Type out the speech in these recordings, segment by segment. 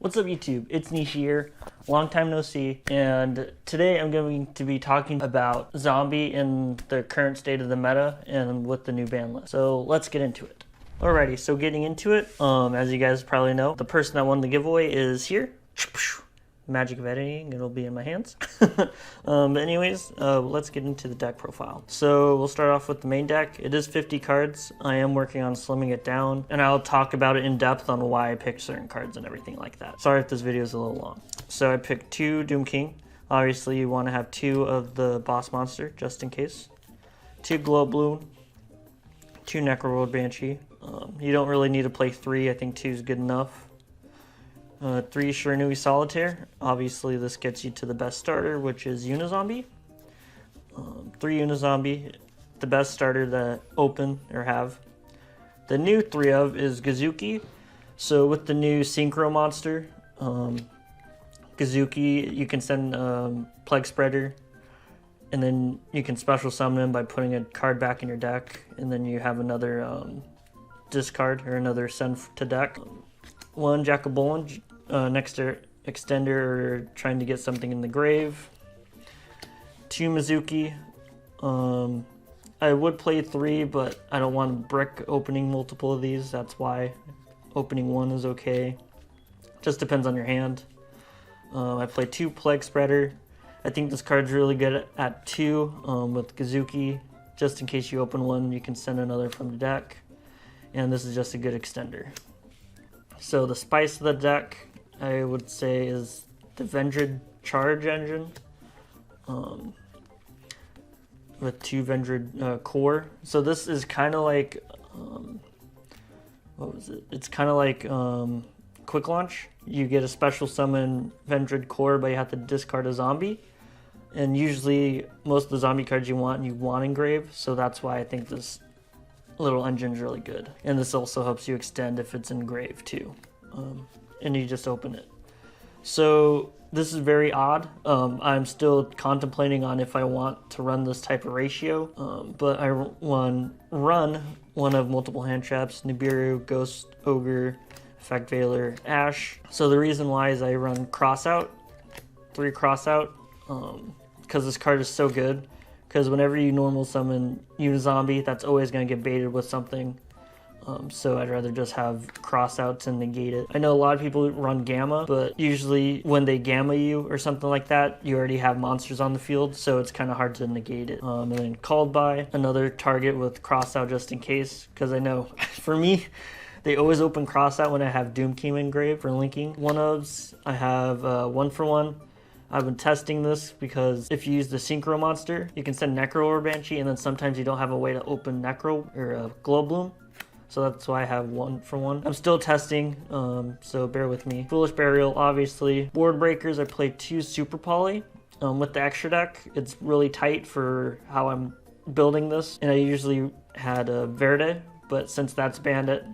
What's up YouTube? It's Nishi here, long time no see, and today I'm going to be talking about Zombie in the current state of the meta and with the new ban list. So let's get into it. Alrighty, so getting into it, as you guys probably know, the person that won the giveaway is here. Magic of editing, it'll be in my hands. But anyways, let's get into the deck profile. So we'll start off with the main deck. It is 50 cards. I am working on slimming it down, and I'll talk about it in depth on why I picked certain cards and everything like that. Sorry if this video is a little long. So I picked 2 Doom King. Obviously you want to have 2 of the boss monster, just in case. 2 Glow Bloom, 2 Necro Banshee. You don't really need to play 3, I think 2 is good enough. 3 Shiranui Solitaire. Obviously this gets you to the best starter, which is Unizombie. 3 Unizombie, the best starter that open or have. The new 3 of is Gazuki. So with the new Synchro monster, Gazuki, you can send Plague Spreader, and then you can special summon him by putting a card back in your deck, and then you have another discard or another send to deck. 1 Jackabolin, next to extender or trying to get something in the grave. 2 Mizuki. I would play 3, but I don't want brick opening multiple of these. That's why opening 1 is okay. Just depends on your hand. I play 2 Plague Spreader. I think this card's really good at 2 with Gazuki. Just in case you open 1, you can send another from the deck. And this is just a good extender. So the spice of the deck, I would say, is the Vendred Charge Engine with 2 Vendred Core. So this is kind of like, what was it? It's kind of like Quick Launch. You get a special summon Vendred Core, but you have to discard a zombie. And usually most of the zombie cards you want engrave, so that's why I think this little engine's really good. And this also helps you extend if it's engraved too. And you just open it. So this is very odd. I'm still contemplating on if I want to run this type of ratio, but I run one of multiple hand traps, Nibiru, Ghost Ogre, Effect Veiler, Ash. So the reason why is I run Crossout, 3 Crossout, because this card is so good. Because whenever you normal summon Unizombie, that's always going to get baited with something. So I'd rather just have crossouts and negate it. I know a lot of people run Gamma, but usually when they Gamma you or something like that, you already have monsters on the field, so it's kind of hard to negate it. And then Called By, another target with crossout just in case, because I know for me, they always open crossout when I have Doom King engraved for linking. 1-ofs, I have 1-for-1. I've been testing this because if you use the Synchro monster, you can send Necro or Banshee, and then sometimes you don't have a way to open Necro or Glow Bloom. So that's why I have 1-for-1. I'm still testing, so bear with me. Foolish Burial, obviously. Board Breakers, I play 2 Super Poly. With the extra deck, it's really tight for how I'm building this. And I usually had a Verde, but since that's Bandit,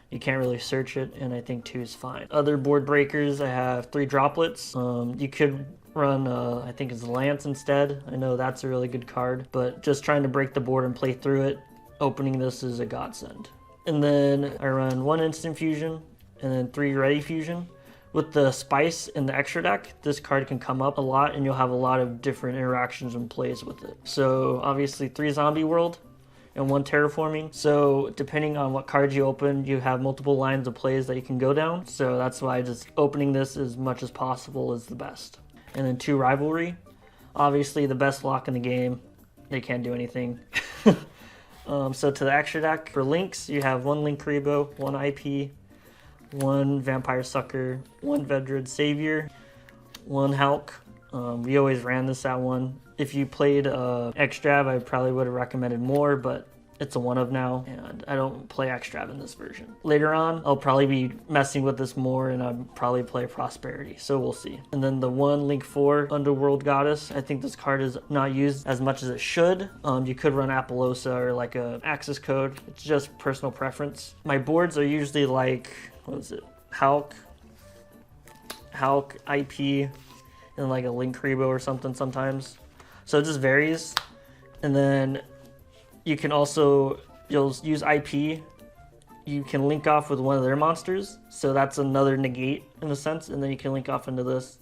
you can't really search it, and I think 2 is fine. Other board breakers, I have 3 Droplets. You could run, I think it's Lance instead. I know that's a really good card, but just trying to break the board and play through it, opening this is a godsend. And then I run 1 Instant Fusion, and then 3 Ready Fusion. With the Spice in the extra deck, this card can come up a lot, and you'll have a lot of different interactions and plays with it. So obviously 3 Zombie World, and 1 Terraforming. So depending on what cards you open, you have multiple lines of plays that you can go down. So that's why just opening this as much as possible is the best. And then 2 Rivalry. Obviously the best lock in the game. They can't do anything. So to the extra deck, for links, you have 1 Linkuriboh, 1 IP, 1 Vampire Sucker, 1 Vedred Savior, 1 Hulk. We always ran this at 1. If you played Extrav, I probably would have recommended more, but it's a 1-of now, and I don't play Extrav in this version. Later on, I'll probably be messing with this more, and I'll probably play Prosperity, so we'll see. And then the 1 Link 4 Underworld Goddess, I think this card is not used as much as it should. You could run Apollosa or like a Axis Code. It's just personal preference. My boards are usually like, what is it? Hulk, IP, and like a Linkuriboh or something sometimes. So it just varies. And then you can also, you'll use IP you can link off with one of their monsters, so that's another negate in a sense, and then you can link off into this.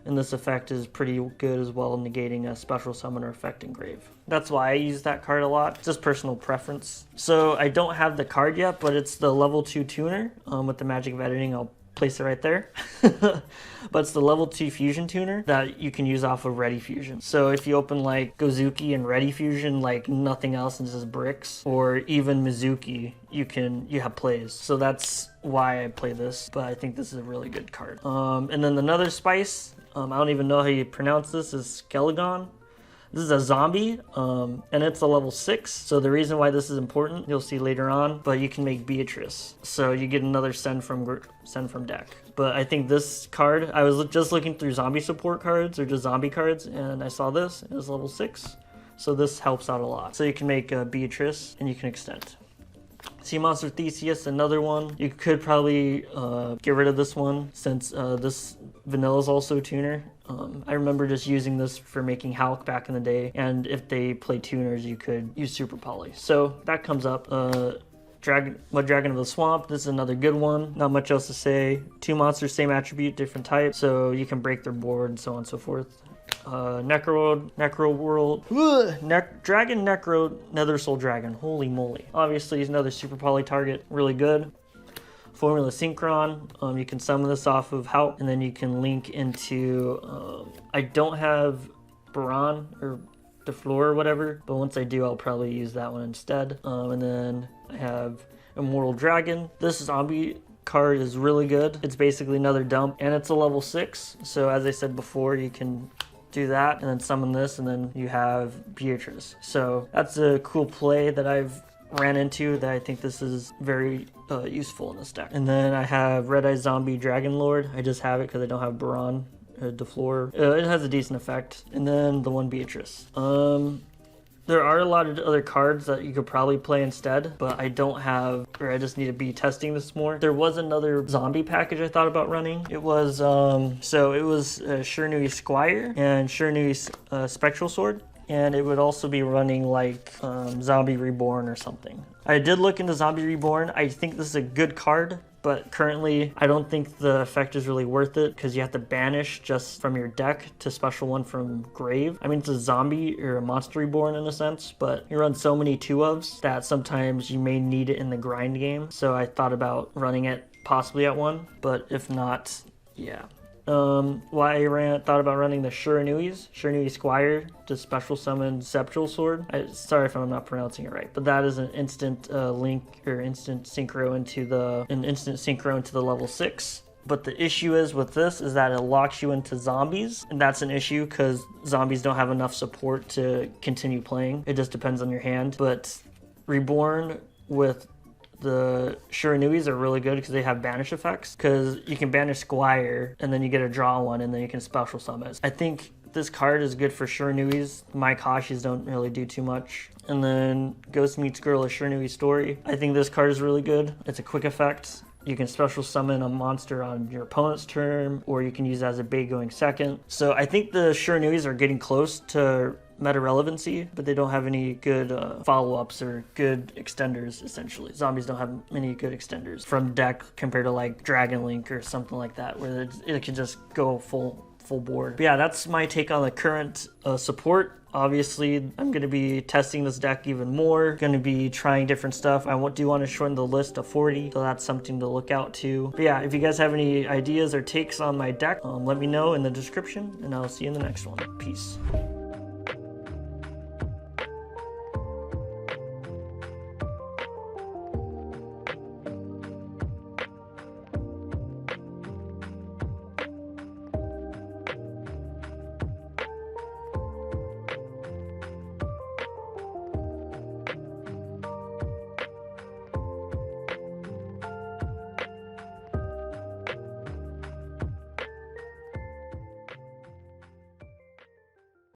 And this effect is pretty good as well, negating a special summon or effect engrave. That's why I use that card a lot, just personal preference. So I don't have the card yet, but it's the level 2 tuner with the magic of editing. I'll place it right there. But it's the level 2 fusion tuner that you can use off of Ready Fusion. So if you open like Gozuki and Ready Fusion like nothing else and just bricks, or even Mizuki, you have plays. So that's why I play this, but I think this is a really good card. And then another spice, I don't even know how you pronounce this, is Skelegon. This is a zombie, and it's a level 6. So the reason why this is important, you'll see later on, but you can make Beatrice. So you get another send from deck. But I think this card, I was just looking through zombie support cards, or just zombie cards, and I saw this, it was level 6. So this helps out a lot. So you can make Beatrice, and you can extend. Sea Monster Theseus, another one. You could probably get rid of this one, since this vanilla is also a tuner. I remember just using this for making Hulk back in the day, and if they play tuners, you could use Super Poly. So that comes up. Mud Dragon of the Swamp, this is another good one. Not much else to say. 2 monsters, same attribute, different type, so you can break their board and so on and so forth. Necro World, Dragon Necro Nether Soul Dragon, holy moly. Obviously he's another Super Poly target, really good. Formula Synchron, you can summon this off of Hout, and then you can link into, I don't have Baron or DeFleur or whatever, but once I do, I'll probably use that one instead. And then I have Immortal Dragon. This zombie card is really good. It's basically another dump, and it's a level 6. So as I said before, you can do that and then summon this, and then you have Beatrice. So that's a cool play that I've ran into, that I think this is very useful in this deck. And then I have Red Eye Zombie Dragon Lord. I just have it because I don't have Baron. DeFleur. It has a decent effect. And then the one Beatrice. There are a lot of other cards that you could probably play instead, but I don't have, or I just need to be testing this more. There was another zombie package I thought about running. It was, so it was Shiranui Squire and Shiranui Spectral Sword. And it would also be running like Zombie Reborn or something. I did look into Zombie Reborn. I think this is a good card, but currently I don't think the effect is really worth it, because you have to banish just from your deck to special one from grave. I mean, it's a zombie or a monster reborn in a sense, but you run so many 2-ofs that sometimes you may need it in the grind game. So I thought about running it possibly at 1, but if not, yeah. Why I thought about running the Shiranui Squire to special summon Sceptral Sword. Sorry if I'm not pronouncing it right, but that is an instant link or instant synchro into the level 6. But the issue is with this is that it locks you into zombies, and that's an issue because zombies don't have enough support to continue playing. It just depends on your hand. But Reborn with the Shiranuis are really good because they have banish effects, because you can banish Squire and then you get a draw one and then you can special summon it. I think this card is good for Shiranuis. My Kashis don't really do too much. And then Ghost Meets Girl, a Shiranui story. I think this card is really good. It's a quick effect. You can special summon a monster on your opponent's turn, or you can use it as a bait going second. So I think the Shiranuis are getting close to meta relevancy, but they don't have any good follow-ups or good extenders, essentially. Zombies don't have many good extenders from deck compared to like Dragon Link or something like that, where it can just go full board. But yeah, that's my take on the current support. Obviously, I'm going to be testing this deck even more, going to be trying different stuff. I do want to shorten the list to 40, so that's something to look out to. But yeah, if you guys have any ideas or takes on my deck, let me know in the description, and I'll see you in the next one. Peace.